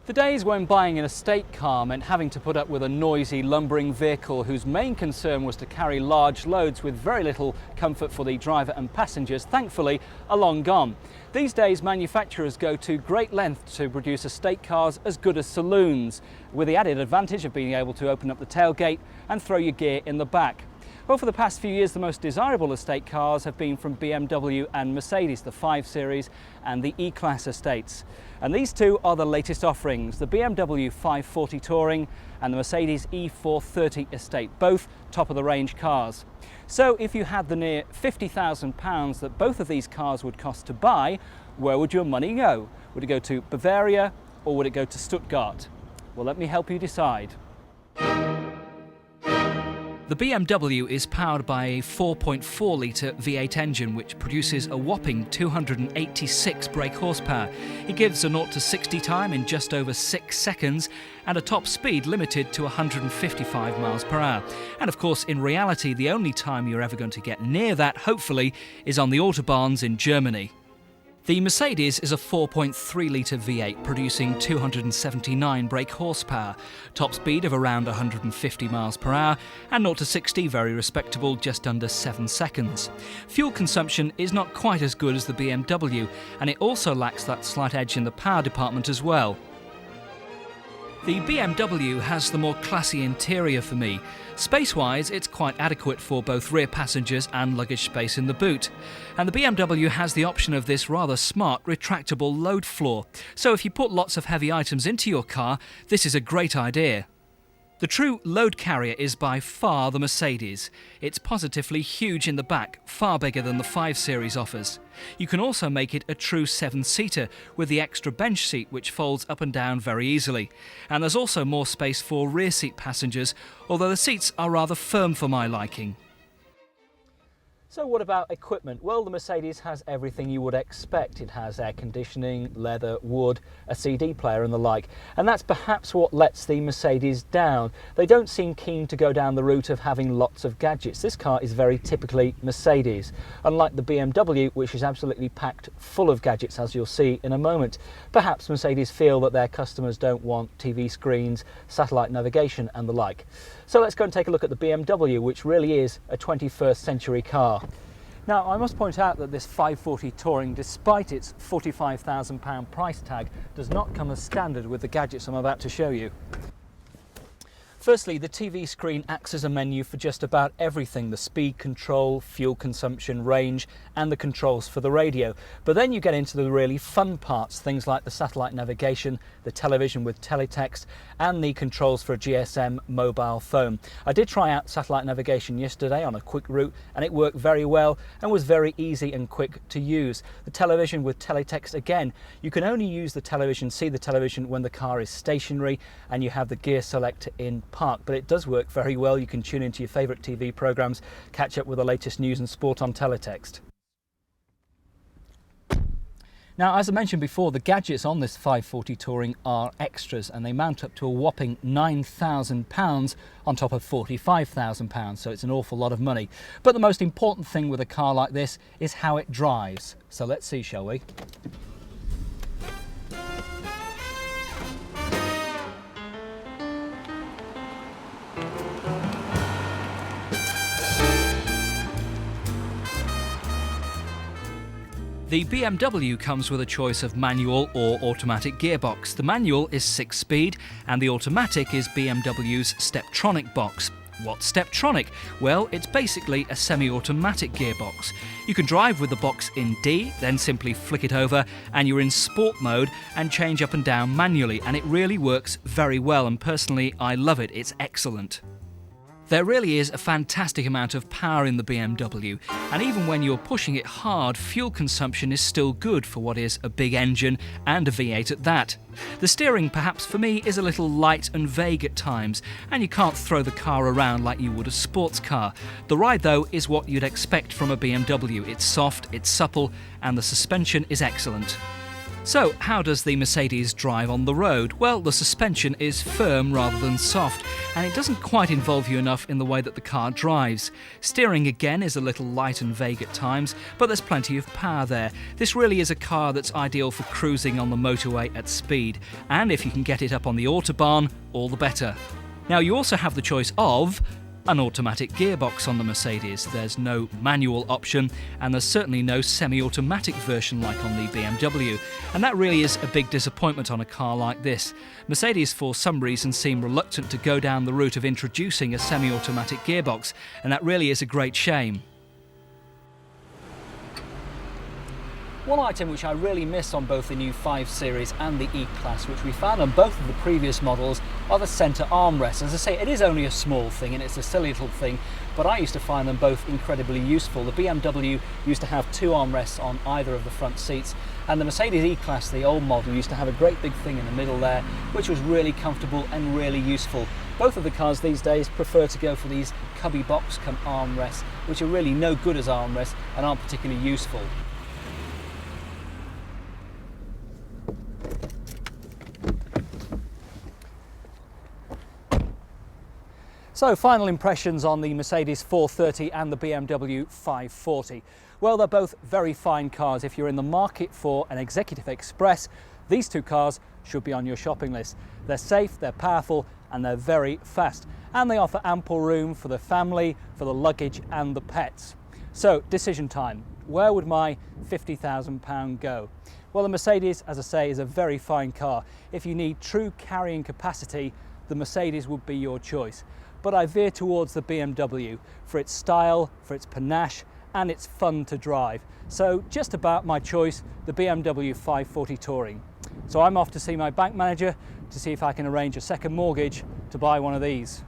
The days when buying an estate car meant having to put up with a noisy, lumbering vehicle whose main concern was to carry large loads with very little comfort for the driver and passengers, thankfully, are long gone. These days, manufacturers go to great lengths to produce estate cars as good as saloons, with the added advantage of being able to open up the tailgate and throw your gear in the back. Well, for the past few years, the most desirable estate cars have been from BMW and Mercedes, the 5 Series and the E-Class Estates. And these two are the latest offerings, the BMW 540 Touring and the Mercedes E430 Estate, both top-of-the-range cars. So if you had the near £50,000 that both of these cars would cost to buy, where would your money go? Would it go to Bavaria or would it go to Stuttgart? Well, let me help you decide. The BMW is powered by a 4.4-litre V8 engine which produces a whopping 286 brake horsepower. It gives a 0 to 60 time in just over 6 seconds and a top speed limited to 155 miles per hour. And of course, in reality, the only time you're ever going to get near that, hopefully, is on the autobahns in Germany. The Mercedes is a 4.3-litre V8 producing 279 brake horsepower, top speed of around 150 miles per hour and 0 to 60 very respectable, just under 7 seconds. Fuel consumption is not quite as good as the BMW, and it also lacks that slight edge in the power department as well. The BMW has the more classy interior for me. Space-wise, it's quite adequate for both rear passengers and luggage space in the boot. And the BMW has the option of this rather smart retractable load floor. So if you put lots of heavy items into your car, this is a great idea. The true load carrier is by far the Mercedes. It's positively huge in the back, far bigger than the 5 Series offers. You can also make it a true 7-seater with the extra bench seat which folds up and down very easily. And there's also more space for rear seat passengers, although the seats are rather firm for my liking. So what about equipment? Well, the Mercedes has everything you would expect. It has air conditioning, leather, wood, a CD player and the like. And that's perhaps what lets the Mercedes down. They don't seem keen to go down the route of having lots of gadgets. This car is very typically Mercedes, unlike the BMW, which is absolutely packed full of gadgets, as you'll see in a moment. Perhaps Mercedes feel that their customers don't want TV screens, satellite navigation and the like. So let's go and take a look at the BMW, which really is a 21st century car. Now, I must point out that this 540 Touring, despite its £45,000 price tag, does not come as standard with the gadgets I'm about to show you. Firstly, the TV screen acts as a menu for just about everything: the speed control, fuel consumption, range, and the controls for the radio. But then you get into the really fun parts, things like the satellite navigation, the television with teletext, and the controls for a GSM mobile phone. I did try out satellite navigation yesterday on a quick route, and it worked very well and was very easy and quick to use. The television with teletext, again, you can only use the television, see the television when the car is stationary and you have the gear selector in park, but it does work very well. You can tune into your favourite TV programmes, catch up with the latest news and sport on teletext. Now, as I mentioned before, the gadgets on this 540 Touring are extras, and they mount up to a whopping £9,000 on top of £45,000, so it's an awful lot of money. But the most important thing with a car like this is how it drives. So let's see, shall we? The BMW comes with a choice of manual or automatic gearbox. The manual is 6-speed and the automatic is BMW's Steptronic box. What's Steptronic? Well, it's basically a semi-automatic gearbox. You can drive with the box in D, then simply flick it over and you're in sport mode and change up and down manually, and it really works very well, and personally I love it. It's excellent. There really is a fantastic amount of power in the BMW, and even when you're pushing it hard, fuel consumption is still good for what is a big engine and a V8 at that. The steering, perhaps for me, is a little light and vague at times, and you can't throw the car around like you would a sports car. The ride, though, is what you'd expect from a BMW. It's soft, it's supple, and the suspension is excellent. So, how does the Mercedes drive on the road? Well, the suspension is firm rather than soft, and it doesn't quite involve you enough in the way that the car drives. Steering again is a little light and vague at times, but there's plenty of power there. This really is a car that's ideal for cruising on the motorway at speed, and if you can get it up on the Autobahn, all the better. Now, you also have the choice of an automatic gearbox on the Mercedes. There's no manual option, and there's certainly no semi-automatic version like on the BMW, and that really is a big disappointment on a car like this. Mercedes for some reason seem reluctant to go down the route of introducing a semi-automatic gearbox, and that really is a great shame. One item which I really miss on both the new 5 Series and the E-Class, which we found on both of the previous models, are the centre armrests. As I say, it is only a small thing and it's a silly little thing, but I used to find them both incredibly useful. The BMW used to have 2 armrests on either of the front seats, and the Mercedes E-Class, the old model, used to have a great big thing in the middle there, which was really comfortable and really useful. Both of the cars these days prefer to go for these cubby box come armrests, which are really no good as armrests and aren't particularly useful. So, final impressions on the Mercedes 430 and the BMW 540. Well, they're both very fine cars. If you're in the market for an executive express, these 2 cars should be on your shopping list. They're safe, they're powerful, and they're very fast. And they offer ample room for the family, for the luggage and the pets. So, decision time. Where would my £50,000 go? Well, the Mercedes, as I say, is a very fine car. If you need true carrying capacity, the Mercedes would be your choice. But I veer towards the BMW for its style, for its panache, and it's fun to drive. So just about my choice, the BMW 540 Touring. So I'm off to see my bank manager to see if I can arrange a second mortgage to buy one of these.